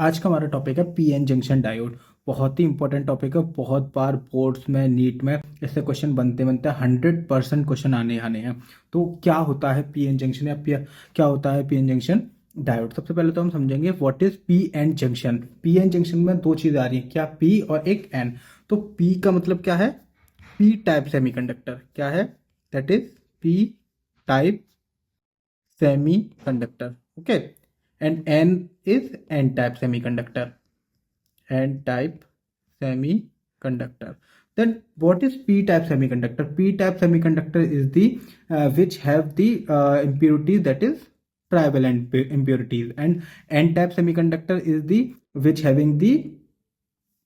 आज का हमारा टॉपिक है पीएन जंक्शन डायोड। बहुत ही इंपॉर्टेंट टॉपिक है। बहुत बार बोर्ड्स में नीट में ऐसे क्वेश्चन बनते बनते 100% क्वेश्चन आने आने हैं। तो क्या होता है पीएन जंक्शन या क्या होता है पीएन जंक्शन डायोड। सबसे पहले तो हम समझेंगे what is PN junction. PN junction में दो चीज़ आ रही है, क्या पी और एक एन। तो पी का मतलब क्या है, पी टाइप सेमीकंडक्टर। क्या है, that is P type semiconductor. Okay, and n is n type semiconductor. N type semiconductor. Then what is p type semiconductor? P type semiconductor is the which have the impurities, that is trivalent impurities, and n type semiconductor is the which having the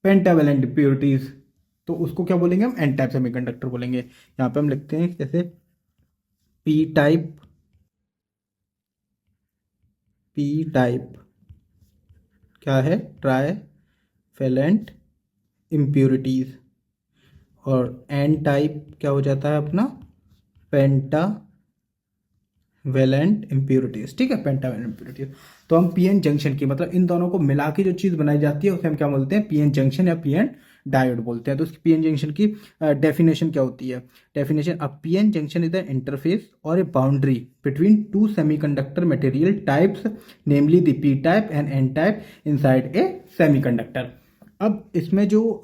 pentavalent impurities. तो उसको क्या बोलेंगे, हम N type semiconductor बोलेंगे। यहाँ पे हम लिखते हैं जैसे पी टाइप, पी टाइप क्या है, ट्राइवेलेंट इम्प्योरिटीज। और एन टाइप क्या हो जाता है अपना, पेंटावेलेंट इम्प्योरिटीज। ठीक है, पेंटावेलेंट इम्प्योरिटीज। तो हम पीएन जंक्शन की मतलब इन दोनों को मिला के जो चीज़ बनाई जाती है उसे हम क्या बोलते हैं, पीएन जंक्शन या पीएन डायोड बोलते हैं। तो उसकी पीएन जंक्शन की डेफिनेशन क्या होती है। Definition, a PN junction is the interface or a boundary between two semiconductor material types, namely the P type and N type inside a semiconductor. अब इसमें जो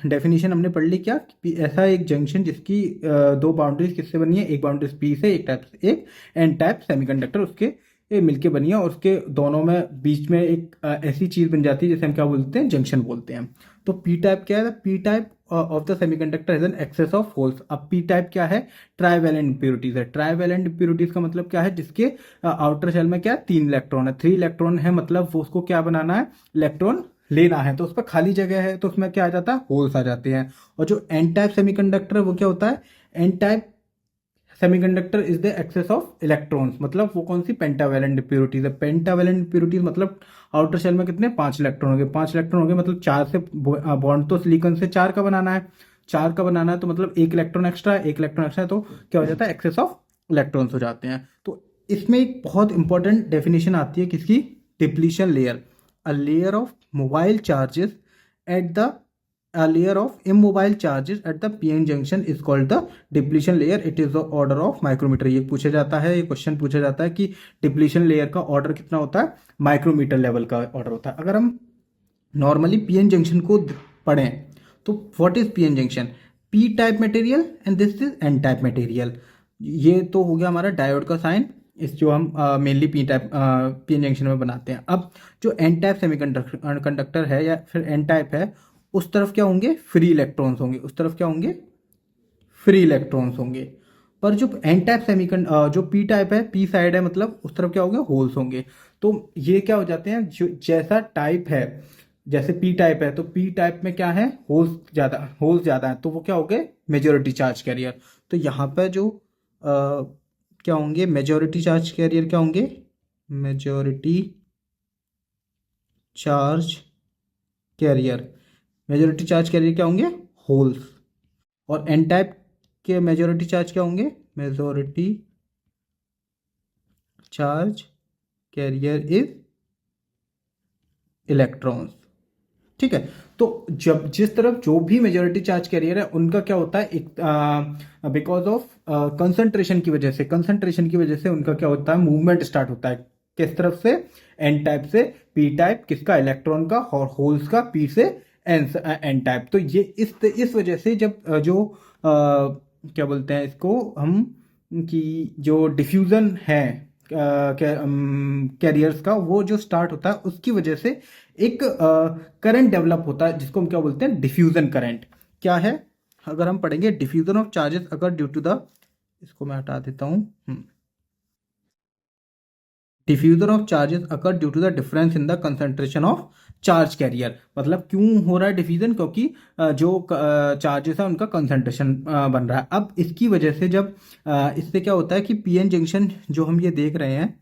डेफिनेशन हमने पढ़ ली, क्या ऐसा एक जंक्शन जिसकी दो बाउंड्रीज किससे बनी है, एक बाउंड्रीज पी से, एक एन टाइप सेमीकंडक्टर उसके मिलके बनी है, और उसके दोनों में बीच में एक ऐसी चीज बन जाती है जिसे हम क्या बोलते हैं, जंक्शन बोलते हैं। तो पी टाइप क्या है, P type of the semiconductor is an excess of holes. अब पी टाइप क्या है, ट्राइवेलेंट इम्प्योरिटीज है। ट्राइवेलेंट इम्प्योरिटीज का मतलब क्या है, जिसके आउटर शेल में क्या 3 इलेक्ट्रॉन है, 3 इलेक्ट्रॉन है, मतलब वो उसको क्या बनाना है, इलेक्ट्रॉन लेना है। तो उस पर खाली जगह है तो उसमें क्या आ जाता है, होल्स आ जाते हैं। और जो एन टाइप सेमीकंडक्टर है वो क्या होता है, N type semiconductor is the excess of electrons, मतलब वो कौन सी, पेंटावेलेंट इम्प्योरिटीज है। पेंटावेलेंट इम्प्योरिटीज मतलब आउटर शेल में कितने, 5 इलेक्ट्रॉन हो गए। 5 इलेक्ट्रॉन हो गए मतलब 4 से बॉन्ड तो सिलिकॉन से 4 का बनाना है, 4 का बनाना है, तो मतलब एक इलेक्ट्रॉन एक्स्ट्रा, एक इलेक्ट्रॉन एक्स्ट्रा, तो क्या हो जाता है, एक्सेस ऑफ इलेक्ट्रॉन्स हो जाते हैं। तो इसमें एक बहुत इंपॉर्टेंट डेफिनेशन आती है किसकी, depletion layer. A layer of mobile charges at the, a layer of immobile charges at the pn junction is called the depletion layer. It is the order of micrometer. ये पूछा जाता है, ये question पूछा जाता है कि डिप्लीशन लेयर का ऑर्डर कितना होता है, माइक्रोमीटर लेवल का ऑर्डर होता है। अगर हम नॉर्मली पीएन जंक्शन को पढ़ें तो what is PN junction, P type material and this is an type material. ये तो हो गया हमारा डायोड का साइन, इस जो हम mainly P type PN junction में बनाते हैं। अब जो एन टाइप सेमीकंडक्टर है या फिर एन टाइप है, उस तरफ क्या होंगे, फ्री इलेक्ट्रॉन्स होंगे, उस तरफ क्या होंगे, फ्री इलेक्ट्रॉन्स होंगे। पर जो एन टाइप जो पी टाइप है, पी साइड है, मतलब उस तरफ क्या होंगे, होल्स होंगे। तो ये क्या हो जाते हैं, जो जैसा टाइप है, जैसे पी टाइप है तो पी टाइप में क्या है, होल्स ज़्यादा है, तो वो क्या हो गए, मेजोरिटी चार्ज कैरियर। तो यहाँ पे जो क्या होंगे, मेजोरिटी चार्ज कैरियर क्या होंगे, majority charge career, majority charge career क्या होंगे, होल्स। और एन टाइप के मेजोरिटी चार्ज क्या होंगे, majority charge career is electrons. ठीक है, तो जब जिस तरफ जो भी मेजोरिटी चार्ज कैरियर है उनका क्या होता है, एक बिकॉज ऑफ कंसंट्रेशन की वजह से उनका क्या होता है, मूवमेंट स्टार्ट होता है। किस तरफ से, एन टाइप से पी टाइप, किसका, इलेक्ट्रॉन का, और होल्स का, पी से एन टाइप। तो ये इस वजह से जब क्या बोलते हैं इसको हम, कि जो डिफ्यूजन है कैरियर्स का, वो जो स्टार्ट होता है उसकी वजह से एक करंट डेवलप होता है जिसको हम क्या बोलते हैं, डिफ्यूजन करंट। क्या है, अगर हम पढ़ेंगे diffusion of charges occur due to the, इसको मैं हटा देता हूँ, diffusion of charges occur due to the difference in the concentration of charge carrier. मतलब क्यों हो रहा है डिफ्यूजन, क्योंकि जो चार्जेस है उनका कंसंट्रेशन बन रहा है। अब इसकी वजह से जब इससे क्या होता है कि पीएन जंक्शन जो हम ये देख रहे हैं,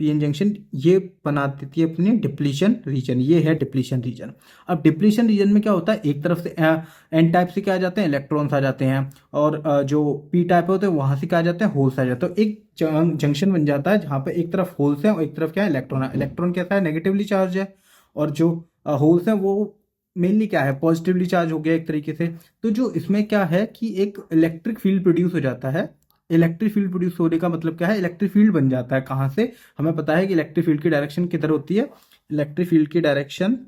पीएन जंक्शन ये बना देती है अपनी डिप्लीशन रीजन, ये है डिप्लीशन रीजन। अब डिप्लीशन रीजन में क्या होता है, एक तरफ से एन टाइप से क्या आ जाते हैं, इलेक्ट्रॉन्स आ जाते हैं, और जो पी टाइप होते हैं वहां से क्या आ जाते हैं, होल्स आ जाते हैं। तो एक जंक्शन बन जाता है जहाँ पे एक तरफ होल्स है और एक तरफ क्या है, इलेक्ट्रॉन है। इलेक्ट्रॉन कैसा है, नेगेटिवली चार्ज है, और जो होल्स हैं वो मेनली क्या है, पॉजिटिवली चार्ज हो गया एक तरीके से। तो जो इसमें क्या है कि एक इलेक्ट्रिक फील्ड प्रोड्यूस हो जाता है। इलेक्ट्रिक फील्ड प्रोड्यूस होने का मतलब क्या है, इलेक्ट्रिक फील्ड बन जाता है। कहाँ से, हमें पता है कि इलेक्ट्रिक फील्ड की डायरेक्शन किधर होती है, इलेक्ट्रिक फील्ड की डायरेक्शन,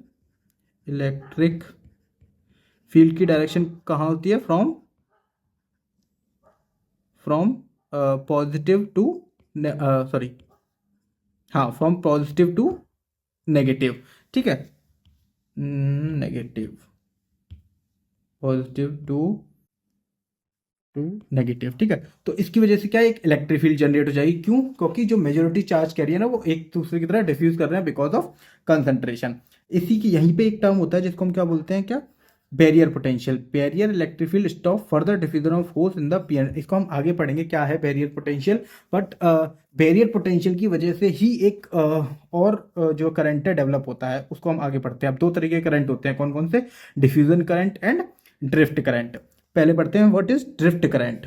इलेक्ट्रिक फील्ड की डायरेक्शन कहाँ होती है, from from positive to, sorry, हाँ, फ्रॉम पॉजिटिव टू नेगेटिव, ठीक है, नेगेटिव, पॉजिटिव टू नेगेटिव, ठीक है। तो इसकी वजह से क्या है, एक इलेक्ट्रिक फील्ड जनरेट हो जाएगी। क्यों, क्योंकि जो मेजोरिटी चार्ज कैरियर है ना वो एक दूसरे की तरह डिफ्यूज कर रहे हैं बिकॉज ऑफ कंसंट्रेशन। इसी की यहीं पे एक टर्म होता है जिसको हम क्या बोलते हैं, क्या, barrier potential. Barrier electric field stop further diffusion of force in the PN. इसको हम आगे पढ़ेंगे क्या है barrier potential. But barrier potential की वजह से ही एक जो करंट है डेवलप होता है, उसको हम आगे पढ़ते हैं। अब दो तरीके के करंट होते हैं, कौन कौन से, diffusion current and drift current. पहले पढ़ते हैं what is drift current.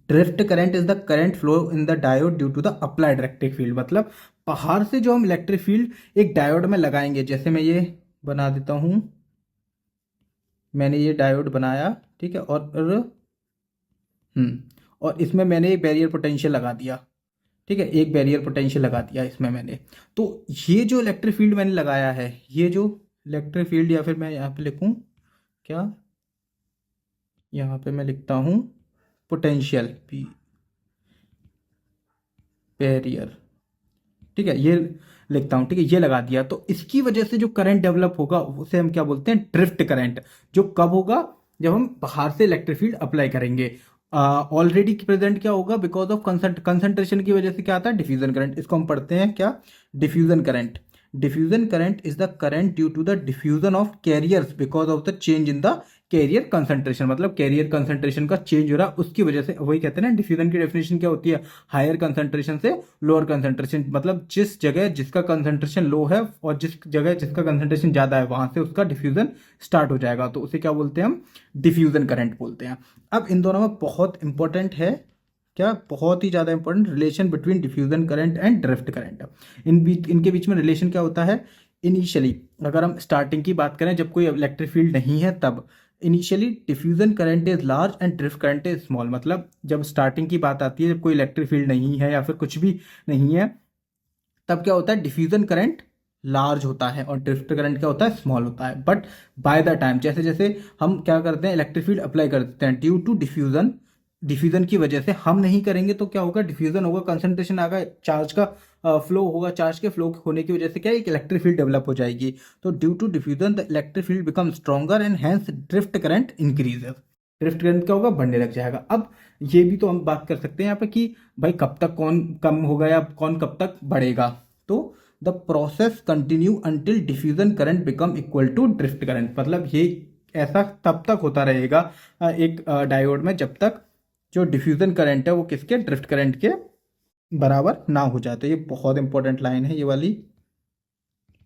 Drift current is the current flow in the diode due to the applied electric field. मतलब बाहर से जो हम इलेक्ट्रिक फील्ड एक डायोड में लगाएंगे, जैसे मैं ये बना देता हूं, मैंने ये डायोड बनाया, ठीक है, और इसमें मैंने एक बैरियर पोटेंशियल लगा दिया, ठीक है, एक बैरियर पोटेंशियल लगा दिया इसमें मैंने। तो ये जो इलेक्ट्रिक फील्ड मैंने लगाया है, ये जो इलेक्ट्रिक फील्ड, या फिर मैं यहाँ पे लिखूँ क्या, यहाँ पे मैं लिखता हूँ पोटेंशियल, पी बैरियर, ठीक है, ये लिखता हूँ, ठीक है, ये लगा दिया। तो इसकी वजह से जो करंट डेवलप होगा उसे हम क्या बोलते हैं, ड्रिफ्ट करंट। जो कब होगा, जब हम बाहर से इलेक्ट्रिक फील्ड अप्लाई करेंगे। ऑलरेडी प्रेजेंट क्या होगा, बिकॉज ऑफ कंसंट्रेशन की वजह से क्या आता है, डिफ्यूजन करंट। इसको हम पढ़ते हैं क्या, diffusion current. Diffusion current is the current due to the diffusion of carriers because of the change in the carrier concentration. मतलब कैरियर कंसंट्रेशन का चेंज हो रहा है, उसकी वजह से, वही कहते हैं ना, डिफ्यूजन की डेफिनेशन क्या होती है, हायर कंसंट्रेशन से लोअर कंसंट्रेशन। मतलब जिस जगह जिसका कंसंट्रेशन लो है और जिस जगह जिसका कंसंट्रेशन ज़्यादा है, वहां से उसका डिफ्यूजन स्टार्ट हो जाएगा, तो उसे क्या बोलते हैं हम, डिफ्यूजन करंट बोलते हैं। अब इन दोनों में बहुत इंपॉर्टेंट है क्या, बहुत ही ज़्यादा important relation between diffusion current and drift current. इनके बीच में रिलेशन क्या होता है, इनिशियली अगर हम स्टार्टिंग की बात करें, जब कोई इलेक्ट्रिक फील्ड नहीं है तब, initially diffusion current is large and drift current is small. मतलब जब स्टार्टिंग की बात आती है, जब कोई इलेक्ट्रिक फील्ड नहीं है या फिर कुछ भी नहीं है, तब क्या होता है, डिफ्यूजन करंट लार्ज होता है और ड्रिफ्ट करंट क्या होता है, स्मॉल होता है। बट बाय द टाइम, जैसे जैसे हम क्या करते हैं, इलेक्ट्रिक फील्ड अप्लाई कर देते हैं, ड्यू टू डिफ्यूजन, डिफ्यूजन की वजह से हम नहीं करेंगे तो क्या होगा, डिफ्यूजन होगा, कंसंट्रेशन आगा, चार्ज का फ्लो होगा, चार्ज के फ्लो होने की वजह से क्या, एक इलेक्ट्रिक फील्ड डेवलप हो जाएगी। तो due to diffusion the electric field become stronger and hence drift current increases. Drift current क्या होगा, बढ़ने लग जाएगा। अब ये भी तो हम बात कर सकते हैं यहाँ पे कि भाई कब तक कौन कम होगा या कौन कब तक बढ़ेगा। तो the process continue until diffusion current become equal to drift current. मतलब ये ऐसा तब तक होता रहेगा एक डायोड में, जब तक जो डिफ्यूजन करंट है वो किसके, ड्रिफ्ट करंट के बराबर ना हो जाए। ये बहुत इंपॉर्टेंट लाइन है ये वाली।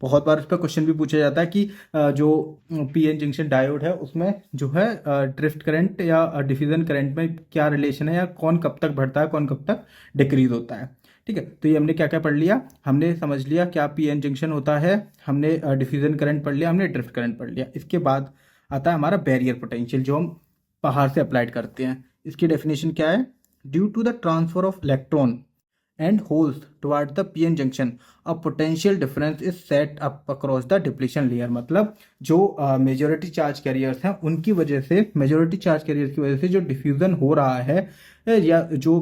बहुत बार इस पर क्वेश्चन भी पूछा जाता है कि जो पीएन जंक्शन डायोड है उसमें जो है ड्रिफ्ट करंट या डिफ्यूजन करंट में क्या रिलेशन है, या कौन कब तक बढ़ता है, कौन कब तक डिक्रीज होता है। ठीक है, तो ये हमने क्या क्या पढ़ लिया, हमने समझ लिया क्या पीएन जंक्शन होता है, हमने डिफ्यूजन करंट पढ़ लिया, हमने ड्रिफ्ट करंट पढ़ लिया। इसके बाद आता है हमारा बैरियर पोटेंशियल, जो हम बाहर से अप्लाइड करते हैं। इसकी डेफिनेशन क्या है, due to the transfer of electron and holes toward the pn junction a potential difference is set up across the depletion layer। मतलब जो मेजोरिटी चार्ज कैरियर्स हैं उनकी वजह से, मेजोरिटी चार्ज कैरियर्स की वजह से जो डिफ्यूजन हो रहा है या जो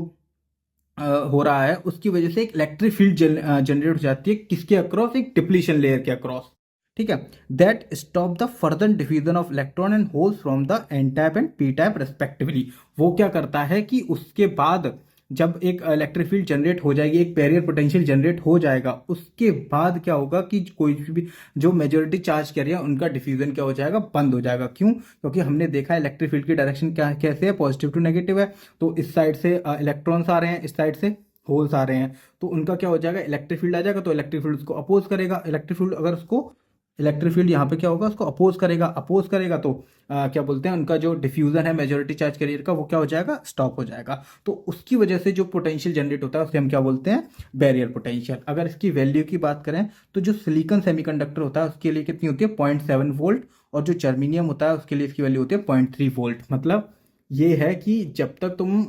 हो रहा है, उसकी वजह से एक इलेक्ट्रिक फील्ड जनरेट हो जाती है, किसके अक्रॉस, एक डिप्लीशन लेयर के अक्रॉस। ठीक है, that stop the further diffusion of electron and holes from the N type and P type respectively. वो क्या करता है कि उसके बाद जब एक इलेक्ट्रिक फील्ड जनरेट हो जाएगी, एक बैरियर पोटेंशियल जनरेट हो जाएगा, उसके बाद क्या होगा कि कोई भी जो मेजोरिटी चार्ज कैरियर है उनका डिफ्यूजन क्या हो जाएगा, बंद हो जाएगा। क्यों, क्योंकि हमने देखा है इलेक्ट्रिक फील्ड की डायरेक्शन क्या कैसे है, पॉजिटिव टू नेगेटिव है। तो इस साइड से इलेक्ट्रॉन्स आ रहे हैं, इस साइड से होल्स आ रहे हैं, तो उनका क्या हो जाएगा, इलेक्ट्रिक फील्ड आ जाएगा, तो इलेक्ट्रिक फील्ड उसको अपोज करेगा। इलेक्ट्रिक फील्ड अगर उसको इलेक्ट्रिक फील्ड यहाँ पे क्या होगा, उसको अपोज करेगा तो क्या बोलते हैं, उनका जो डिफ्यूजन है मेजॉरिटी चार्ज कैरियर का वो क्या हो जाएगा, स्टॉप हो जाएगा। तो उसकी वजह से जो पोटेंशियल जनरेट होता है उसे हम क्या बोलते हैं, बैरियर पोटेंशियल। अगर इसकी वैल्यू की बात करें तो जो सिलिकॉन सेमीकंडक्टर होता है उसके लिए कितनी होती है, 0.7 वोल्ट, और जो जर्मेनियम होता है उसके लिए इसकी वैल्यू होती है 0.3 वोल्ट। मतलब ये है कि जब तक तुम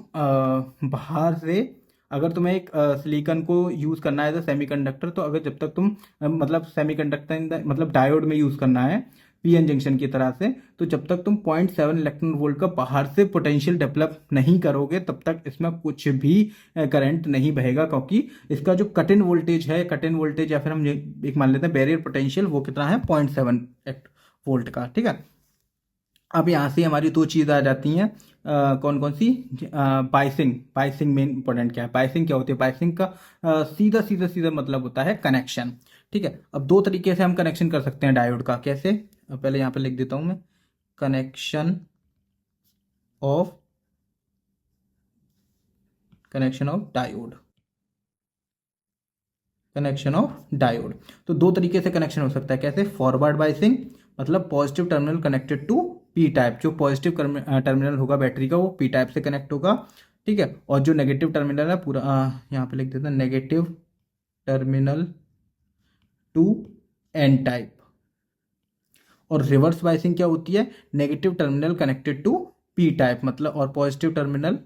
बाहर से, अगर तुम्हें एक सिलिकॉन को यूज़ करना है एज अ सेमीकंडक्टर, तो अगर जब तक तुम मतलब सेमीकंडक्टर मतलब डायोड में यूज़ करना है पीएन जंक्शन की तरह से, तो जब तक तुम 0.7 इलेक्ट्रॉन वोल्ट का बाहर से पोटेंशियल डेवलप नहीं करोगे तब तक इसमें कुछ भी करंट नहीं बहेगा, क्योंकि इसका जो कट इन वोल्टेज है, कट इन वोल्टेज या फिर हम एक मान लेते हैं बैरियर पोटेंशियल, वो कितना है, 0.7 वोल्ट का। ठीक है, अब यहाँ से हमारी दो चीज़ आ जाती हैं, कौन कौन सी, बाइसिंग। बाइसिंग में इंपॉर्टेंट क्या है, बाइसिंग क्या होती है, बाइसिंग का सीधा सीधा सीधा मतलब होता है कनेक्शन। ठीक है, अब दो तरीके से हम कनेक्शन कर सकते हैं डायोड का, कैसे, पहले यहाँ पे लिख देता हूँ मैं, connection of diode, connection of diode. तो दो तरीके से कनेक्शन हो सकता है, कैसे, फॉरवर्ड बाइसिंग, मतलब positive terminal connected to P type, जो पॉजिटिव टर्मिनल होगा बैटरी का वो पी टाइप से कनेक्ट होगा। ठीक है, और जो नेगेटिव टर्मिनल है पूरा यहाँ पे लिख देते हैं, negative terminal to N type. और रिवर्स बाइसिंग क्या होती है, negative terminal connected to P type, मतलब, और positive terminal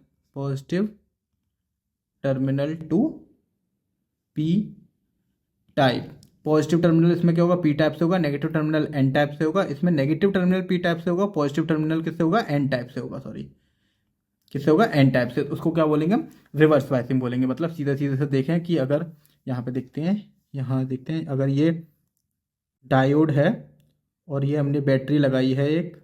to P type. Positive terminal इसमें क्या होगा, पी टाइप से होगा, नेगेटिव टर्मिनल एन टाइप से होगा। इसमें नेगेटिव टर्मिनल पी टाइप से होगा, पॉजिटिव टर्मिनल किससे होगा, एन टाइप से होगा, सॉरी किससे होगा, एन टाइप से। उसको क्या बोलेंगे हम, रिवर्स बाइसिंग बोलेंगे। मतलब सीधा सीधे से देखें कि अगर यहाँ पे देखते हैं, यहाँ देखते हैं, अगर ये डायोड है और ये हमने बैटरी लगाई है एक,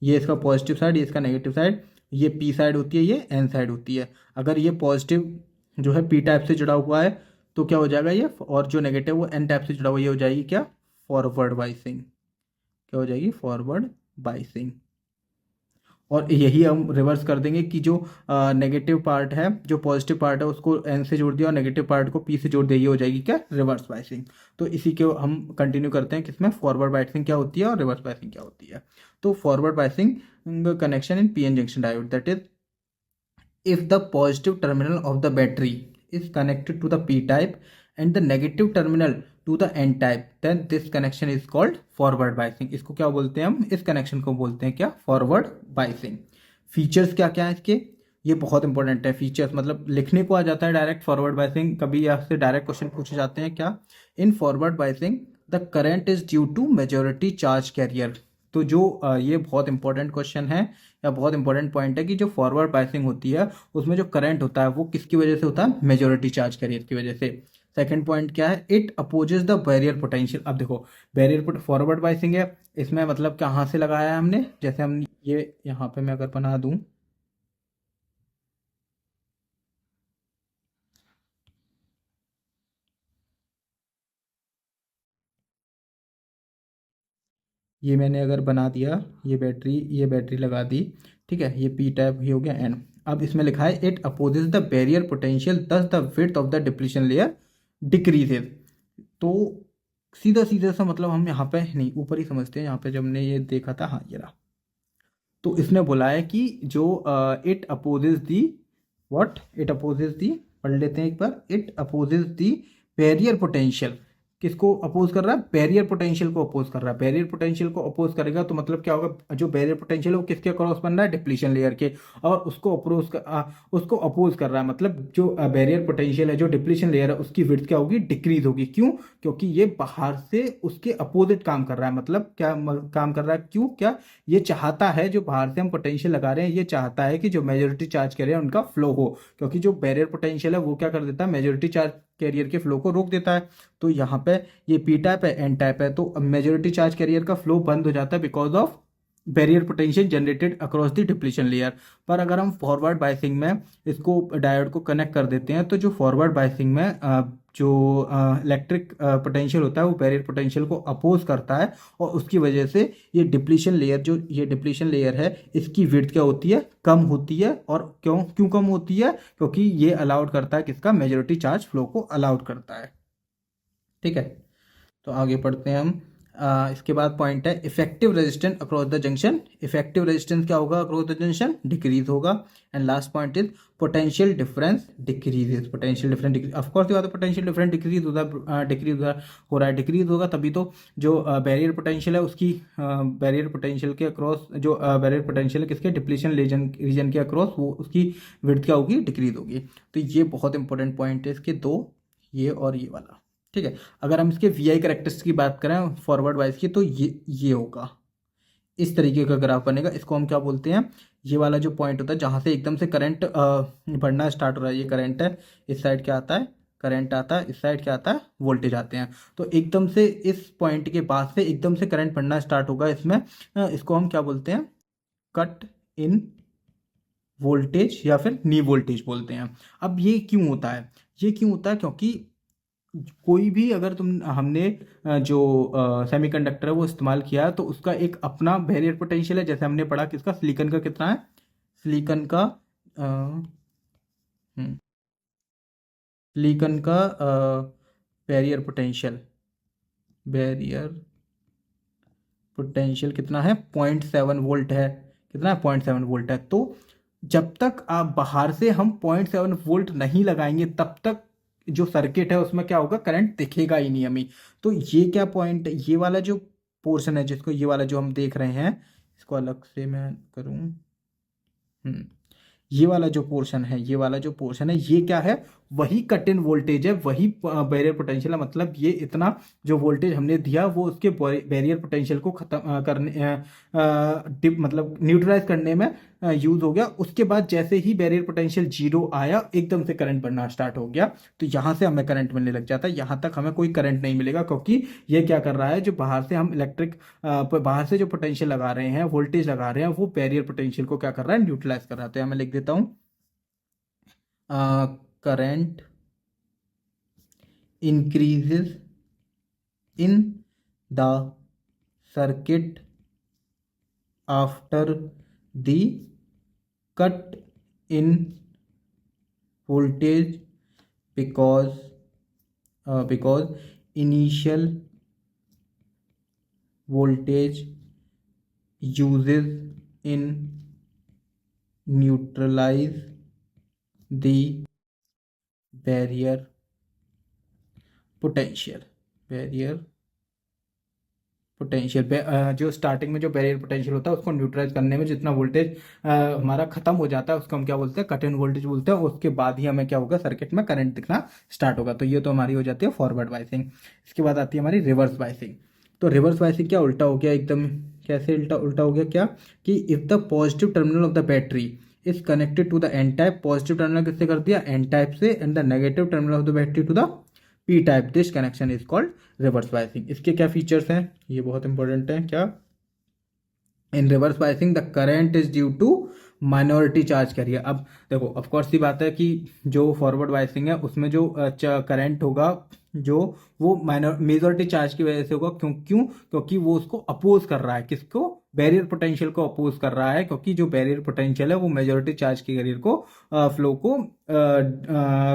ये इसका पॉजिटिव साइड, ये इसका नेगेटिव साइड, ये पी साइड होती है, ये एन साइड होती है। अगर ये पॉजिटिव जो है पी टाइप से जुड़ा हुआ है तो क्या हो जाएगा ये, और जो नेगेटिव वो एन टाइप से जुड़ा हुआ, ये हो जाएगी क्या, फॉरवर्ड बाइसिंग। क्या हो जाएगी, फॉरवर्ड बाइसिंग। और यही हम रिवर्स कर देंगे कि जो नेगेटिव पार्ट है, जो पॉजिटिव पार्ट है उसको एन से जोड़ दिया और नेगेटिव पार्ट को पी से जोड़ दिया, ये हो जाएगी क्या, रिवर्स बाइसिंग। तो इसी के हम कंटिन्यू करते हैं किसमें, फॉरवर्ड बाइसिंग क्या होती है और रिवर्स बाइसिंग क्या होती है। तो forward biasing connection in PN junction diode, that is if the positive terminal of the battery is connected to the p type and the negative terminal to the n type, then this connection is called forward biasing। इसको क्या बोलते हैं हम, इस connection को बोलते हैं क्या, फॉरवर्ड बाइसिंग। फीचर्स क्या क्या है इसके, ये बहुत इंपॉर्टेंट है फीचर्स, मतलब लिखने को आ जाता है डायरेक्ट फॉरवर्ड बाइसिंग, कभी आपसे डायरेक्ट क्वेश्चन पूछे जाते हैं क्या, in forward biasing the current is due to majority charge carrier. तो जो ये बहुत इंपॉर्टेंट क्वेश्चन है या बहुत इंपॉर्टेंट पॉइंट है कि जो फॉरवर्ड बाइसिंग होती है उसमें जो करंट होता है वो किसकी वजह से होता है, मेजोरिटी चार्ज कैरियर की वजह से। सेकंड पॉइंट क्या है, it opposes the barrier potential. अब देखो बैरियर फॉरवर्ड बाइसिंग है, इसमें मतलब कहाँ से लगाया है हमने, जैसे हम ये यहाँ पे मैं अगर बना दूं, ये मैंने अगर बना दिया, ये बैटरी लगा दी, ठीक है, ये पी टाइप ही हो गया एन। अब इसमें लिखा है it opposes the barrier potential thus the width of the depletion layer decreases. तो सीधा सीधा सा मतलब हम यहाँ पे नहीं, ऊपर ही समझते हैं, यहाँ पे जब हमने ये देखा था, हाँ ये रहा। तो इसने बोला है कि जो it opposes the, what, it opposes the, पढ़ लेते हैं एक बार, it opposes the barrier potential. किसको अपोज कर रहा है, बैरियर पोटेंशियल को अपोज कर रहा है। बैरियर पोटेंशियल को अपोज करेगा तो मतलब क्या होगा, जो बैरियर पोटेंशियल है वो किसके क्रॉस बन रहा है, डिप्लीशन लेयर के, और उसको उसको अपोज कर रहा है। मतलब जो बैरियर पोटेंशियल है, जो डिप्लीशन लेयर है, उसकी विड्थ क्या होगी, डिक्रीज होगी। क्यों, क्योंकि ये बाहर से उसके अपोजिट काम कर रहा है। मतलब क्या काम कर रहा है, क्यों, क्या ये चाहता है, जो बाहर से हम पोटेंशियल लगा रहे हैं ये चाहता है कि जो मेजोरिटी चार्ज कैरियर उनका फ्लो हो, क्योंकि जो बैरियर पोटेंशियल है वो क्या कर देता है, मेजोरिटी चार्ज कैरियर के फ्लो को रोक देता है। तो यहाँ पे ये पी टाइप है, एन टाइप है, तो मेजोरिटी चार्ज कैरियर का फ्लो बंद हो जाता है because of barrier potential generated across the depletion layer. पर अगर हम फॉरवर्ड बाइसिंग में इसको डायोड को कनेक्ट कर देते हैं तो जो फॉरवर्ड बाइसिंग में जो इलेक्ट्रिक पोटेंशियल होता है वो बैरियर पोटेंशियल को अपोज करता है, और उसकी वजह से ये डिप्लीशन लेयर, जो ये डिप्लीशन लेयर है, इसकी विड्थ क्या होती है, कम होती है। और क्यों क्यों कम होती है, क्योंकि ये अलाउड करता है किसका, मेजोरिटी चार्ज फ्लो को अलाउड करता है। ठीक है, तो आगे पढ़ते हैं हम। इसके बाद पॉइंट है effective resistance across the junction. Effective resistance क्या होगा अक्रॉस द जंक्शन? डिक्रीज होगा। And last point is potential difference decreases. Potential difference of course ये बात है, पोटेंशियल डिफरेंस डिक्रीज होता डिक्रीज हो रहा है, डिक्रीज होगा तभी तो जो बैरियर पोटेंशियल है उसकी बैरियर पोटेंशियल के अक्रॉस जो बैरियर पोटेंशियल है किसके डिप्लीशन रीजन के अक्रॉस वो उसकी विड्थ क्या होगी? डिक्रीज होगी। तो ये बहुत इंपॉर्टेंट पॉइंट है इसके दो, ये और ये वाला। ठीक है, अगर हम इसके वी आई करेक्टर्स की बात करें फॉरवर्ड वाइज की तो ये होगा, इस तरीके का ग्राफ बनेगा। इसको हम क्या बोलते हैं? ये वाला जो पॉइंट होता है जहाँ से एकदम से करंट बढ़ना स्टार्ट हो रहा है, ये करंट है, इस साइड क्या आता है? करंट आता है, इस साइड क्या आता है? वोल्टेज आते हैं। तो एकदम से इस पॉइंट के बाद से एकदम से करंट बढ़ना स्टार्ट होगा इसमें, इसको हम क्या बोलते हैं? कट इन वोल्टेज या फिर नी वोल्टेज बोलते हैं। अब ये क्यों होता है? ये क्यों होता है? क्योंकि कोई भी अगर हमने जो सेमीकंडक्टर है वो इस्तेमाल किया तो उसका एक अपना बैरियर पोटेंशियल है। जैसे हमने पढ़ा किसका? सिलिकॉन का कितना है? सिलिकॉन का सिलिकॉन का बैरियर पोटेंशियल, बैरियर पोटेंशियल कितना है? 0.7 वोल्ट है। कितना है? 0.7 वोल्ट है। तो जब तक आप बाहर से हम 0.7 वोल्ट नहीं लगाएंगे तब तक जो सर्किट है उसमें क्या होगा? करंट दिखेगा ही नहीं हमें। तो ये क्या पॉइंट, ये वाला जो पोर्शन है जिसको ये वाला जो हम देख रहे हैं, इसको अलग से मैं करूं। ये वाला जो पोर्शन है, ये वाला जो पोर्शन है, ये क्या है? वही कट इन वोल्टेज है, वही बैरियर पोटेंशियल है। मतलब ये इतना जो वोल्टेज हमने दिया वो उसके बैरियर पोटेंशियल को खत्म मतलब न्यूट्रलाइज करने में यूज हो गया। उसके बाद जैसे ही बैरियर पोटेंशियल जीरो आया एकदम से करंट बढ़ना स्टार्ट हो गया। तो यहाँ से हमें करंट मिलने लग जाता है, यहाँ तक हमें कोई करंट नहीं मिलेगा क्योंकि ये क्या कर रहा है? जो बाहर से हम बाहर से जो पोटेंशियल लगा रहे हैं, वोल्टेज लगा रहे हैं, वो बैरियर पोटेंशियल को क्या कर रहा है? न्यूट्रलाइज कर रहा है। तो मैं लिख देता हूं current increases in the circuit after the cut in voltage because initial voltage uses in neutralize the barrier potential. Barrier potential जो स्टार्टिंग में जो बैरियर पोटेंशियल होता है उसको न्यूट्रलाइज करने में जितना वोल्टेज हमारा खत्म हो जाता है उसको हम क्या बोलते हैं? कट इन वोल्टेज बोलते हैं। उसके बाद ही हमें क्या होगा? सर्किट में करंट दिखना स्टार्ट होगा। तो ये तो हमारी हो जाती है फॉरवर्ड बायसिंग। इसके बाद आती है हमारी रिवर्स बायसिंग। तो रिवर्स बायसिंग क्या? उल्टा हो गया एकदम। कैसे उल्टा? उल्टा हो गया क्या कि if the positive terminal of the battery is connected to the N type, positive terminal किससे कर दिया? एन टाइप से, and the negative terminal of the battery to the P type, this connection is called reverse biasing. इसके क्या features हैं? ये बहुत important है। क्या? In reverse biasing the current is due to minority charge carrier. अब देखो ऑफ कोर्स सी बात है कि जो फॉरवर्ड बायसिंग है उसमें जो करंट होगा जो वो मेजॉरिटी चार्ज की वजह से होगा। क्यों? क्योंकि वो उसको अपोज कर रहा है। किसको? बैरियर पोटेंशियल को अपोज कर रहा है, क्योंकि जो बैरियर पोटेंशियल है वो मेजॉरिटी चार्ज के कैरियर को फ्लो को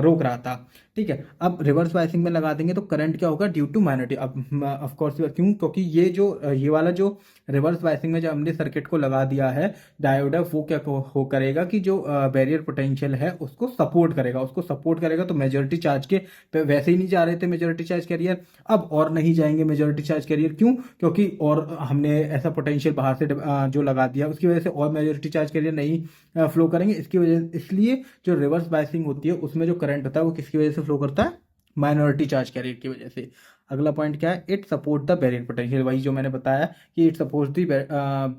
रोक रहा था। ठीक है, अब रिवर्स बायसिंग में लगा देंगे तो करंट क्या होगा? Due to minority. अब ऑफ कोर्स क्यों? क्योंकि ये वाला जो रिवर्स बायसिंग में जब हमने सर्किट को लगा दिया है डायोड है, वो क्या हो करेगा कि जो बैरियर पोटेंशियल है उसको सपोर्ट करेगा। उसको सपोर्ट करेगा तो मेजॉरिटी चार्ज के वैसे ही नहीं जा रहे थे मेजॉरिटी चार्ज कैरियर, अब और नहीं जाएंगे मेजॉरिटी चार्ज कैरियर। क्यों? क्योंकि और हमने ऐसा पोटेंशियल बाहर से जो लगा दिया उसकी वजह से और मेजॉरिटी चार्ज कैरियर नहीं फ्लो करेंगे। इसकी वजह इसलिए जो रिवर्स बायसिंग होती है उसमें जो करंट होता है वो किसकी वजह से फ्लो करता है? माइनॉरिटी चार्ज कैरियर की वजह से। अगला पॉइंट क्या है? It support the barrier potential. वही जो मैंने बताया कि it support the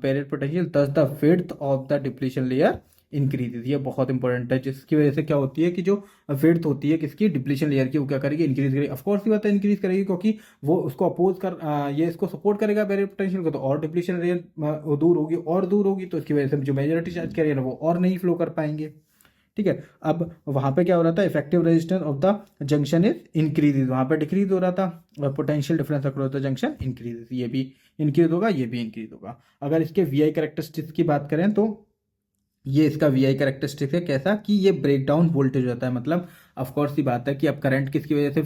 barrier potential thus the width of the depletion layer increases. ये बहुत इंपॉर्टेंट है, जिसकी वजह से क्या होती है कि जो विड्थ होती है किसकी? डिप्लीशन लेयर की, वो क्या करेगी? इंक्रीज करेगी। ऑफकोर्स ये बात है इंक्रीज करेगी क्योंकि वो उसको अपोज कर ये इसको सपोर्ट करेगा बैरियर पोटेंशियल को, तो और डिप्लीशन लेयर दूर होगी और दूर होगी, तो इसकी वजह से जो मेजॉरिटी चार्ज कैरियर है वो और नहीं फ्लो कर पाएंगे। ठीक है, अब वहां पे क्या हो रहा था? Effective resistance of the junction is increase, वहां पे डिक्रीज हो रहा था। Potential difference across the junction increase, ये भी इंक्रीज होगा, ये भी इंक्रीज होगा। अगर इसके वीआई कैरेक्टरिस्टिक्स की बात करें तो ये इसका वीआई कैरेक्टरिस्टिक है कैसा कि ये ब्रेक डाउन वोल्टेज होता है। मतलब ऑफ कोर्स ही बात है कि अब करंट किसकी वजह से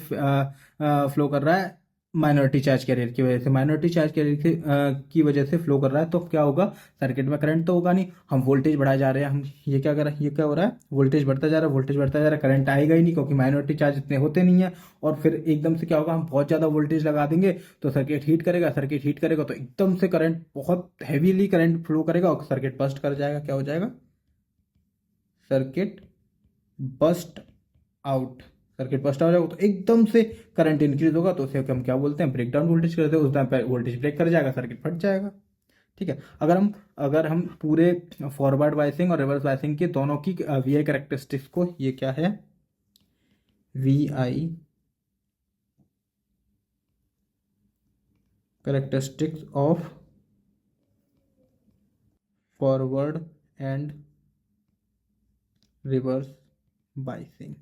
फ्लो कर रहा है? माइनॉरिटी चार्ज कैरियर की वजह से, माइनॉरिटी चार्ज कैरियर की वजह से फ्लो कर रहा है, तो क्या होगा, सर्किट में करंट तो होगा नहीं, हम वोल्टेज बढ़ाए जा रहे हैं, हम ये क्या कर रहे हैं, ये क्या हो रहा है, वोल्टेज बढ़ता जा रहा है, वोल्टेज बढ़ता जा रहा है, करंट आएगा ही नहीं क्योंकि माइनॉरिटी चार्ज इतने होते नहीं है। और फिर एकदम से क्या होगा, हम बहुत ज़्यादा वोल्टेज लगा देंगे तो सर्किट हीट करेगा, सर्किट हीट करेगा तो एकदम से करंट, बहुत हैवीली करंट फ्लो करेगा और सर्किट बस्ट कर जाएगा, क्या हो जाएगा, circuit burst out, circuit burst out हो जाएगा, तो एकदम से करंट इंक्रीज होगा, तो उसे हम क्या बोलते हैं, ब्रेकडाउन वोल्टेज करते हैं, उस टाइम पे वोल्टेज ब्रेक कर जाएगा, सर्किट फट जाएगा। ठीक है, अगर हम पूरे फॉरवर्ड बायसिंग और रिवर्स बायसिंग के दोनों की वी आई करेक्टरिस्टिक्स को, ये क्या है, V I characteristics of forward and reverse biasing,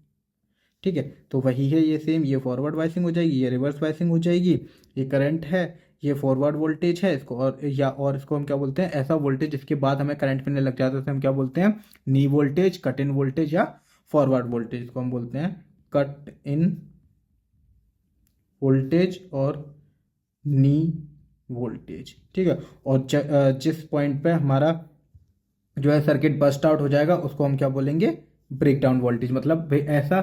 ठीक है, तो वही है, ये सेम, ये फॉरवर्ड बायसिंग हो जाएगी, ये रिवर्स बायसिंग हो जाएगी, ये करंट है, ये फॉरवर्ड वोल्टेज है, इसको और इसको हम क्या बोलते हैं, ऐसा वोल्टेज जिसके बाद हमें करंट मिलने लग जाता है, तो हम क्या बोलते हैं, नी वोल्टेज, कट इन वोल्टेज या फॉरवर्ड वोल्टेज, इसको हम बोलते हैं कट इन वोल्टेज और नी वोल्टेज। ठीक है, और जिस पॉइंट पे हमारा जो है सर्किट बस्ट आउट हो जाएगा उसको हम क्या बोलेंगे, ब्रेकडाउन वोल्टेज, मतलब ऐसा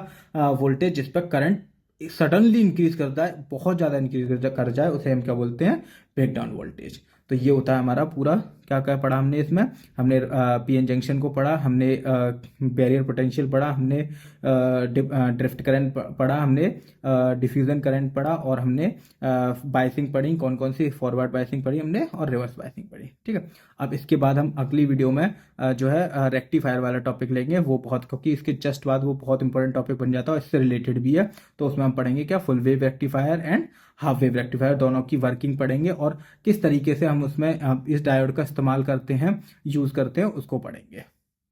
वोल्टेज जिस पर करंट सडनली इंक्रीज करता है, बहुत ज़्यादा इंक्रीज कर जाए, उसे हम क्या बोलते हैं, ब्रेकडाउन वोल्टेज। तो ये होता है हमारा पूरा, क्या क्या पढ़ा हमने इसमें, हमने पीएन जंक्शन को पढ़ा, हमने बैरियर पोटेंशियल पढ़ा, हमने ड्रिफ्ट करंट पढ़ा, हमने डिफ्यूजन करंट पढ़ा, और हमने बायसिंग पढ़ी, कौन कौन सी, फॉरवर्ड बायसिंग पढ़ी हमने और रिवर्स बायसिंग पढ़ी। ठीक है, अब इसके बाद हम अगली वीडियो में जो है रेक्टिफायर वाला टॉपिक लेंगे, वो बहुत, क्योंकि इसके जस्ट बाद वो बहुत इंपॉर्टेंट टॉपिक बन जाता है, इससे रिलेटेड भी है, तो उसमें हम पढ़ेंगे क्या, full wave rectifier and half wave rectifier, दोनों की वर्किंग पढ़ेंगे, और किस तरीके से हम उसमें इस डायोड का इस्तेमाल करते हैं, यूज़ करते हैं, उसको पढ़ेंगे।